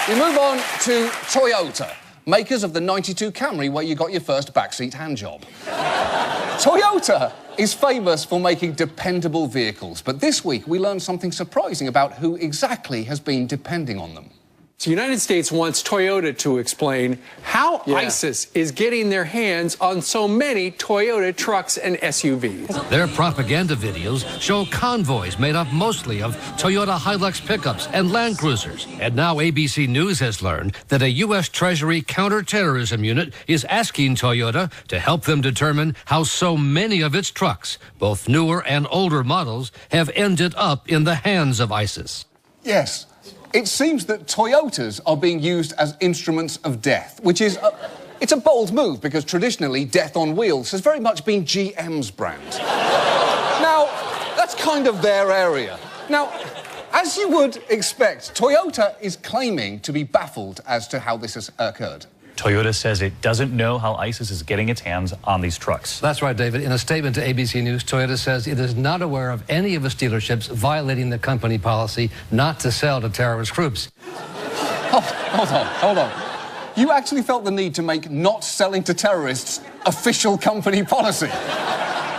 We move on to Toyota, makers of the '92 Camry where you got your first backseat handjob. Toyota is famous for making dependable vehicles, but this week we learned something surprising about who exactly has been depending on them. The United States wants Toyota to explain how ISIS is getting their hands on so many Toyota trucks and SUVs. Their propaganda videos show convoys made up mostly of Toyota Hilux pickups and Land Cruisers. And now ABC News has learned that a U.S. Treasury counterterrorism unit is asking Toyota to help them determine how so many of its trucks, both newer and older models, have ended up in the hands of ISIS. Yes. It seems that Toyotas are being used as instruments of death, which is it's a bold move because traditionally death on wheels has very much been GM's brand. Now, that's kind of their area. Now, as you would expect, Toyota is claiming to be baffled as to how this has occurred. Toyota says it doesn't know how ISIS is getting its hands on these trucks. That's right, David. In a statement to ABC News, Toyota says it is not aware of any of its dealerships violating the company policy not to sell to terrorist groups. Hold on. You actually felt the need to make not selling to terrorists official company policy?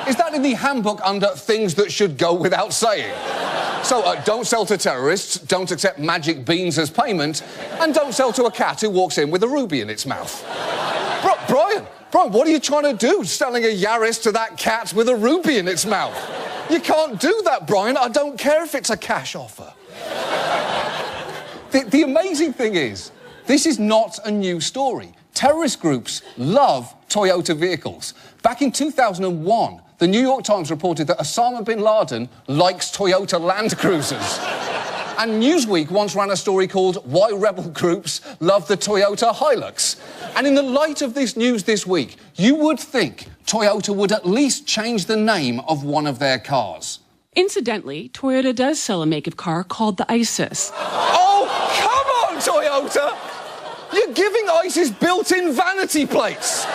Is that in the handbook under things that should go without saying? So, don't sell to terrorists, don't accept magic beans as payment, and don't sell to a cat who walks in with a ruby in its mouth. Brian, what are you trying to do, selling a Yaris to that cat with a ruby in its mouth? You can't do that, Brian. I don't care if it's a cash offer. The amazing thing is, this is not a new story. Terrorist groups love Toyota vehicles. Back in 2001, the New York Times reported that Osama bin Laden likes Toyota Land Cruisers. And Newsweek once ran a story called Why Rebel Groups Love the Toyota Hilux. And in the light of this news this week, you would think Toyota would at least change the name of one of their cars. Incidentally, Toyota does sell a make of car called the Isis. Oh, come on, Toyota! You're giving ISIS built-in vanity plates.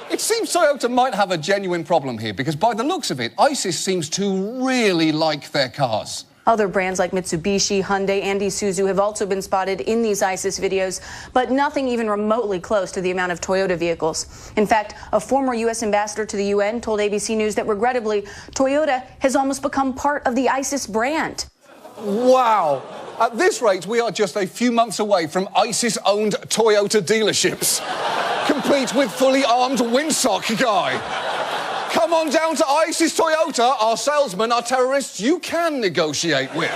It seems Toyota might have a genuine problem here because by the looks of it, ISIS seems to really like their cars. Other brands like Mitsubishi, Hyundai, and Isuzu have also been spotted in these ISIS videos, but nothing even remotely close to the amount of Toyota vehicles. In fact, a former U.S. ambassador to the UN told ABC News that regrettably, Toyota has almost become part of the ISIS brand. Wow. At this rate, we are just a few months away from ISIS-owned Toyota dealerships, complete with fully armed windsock guy. Come on down to ISIS Toyota. Our salesmen are terrorists you can negotiate with.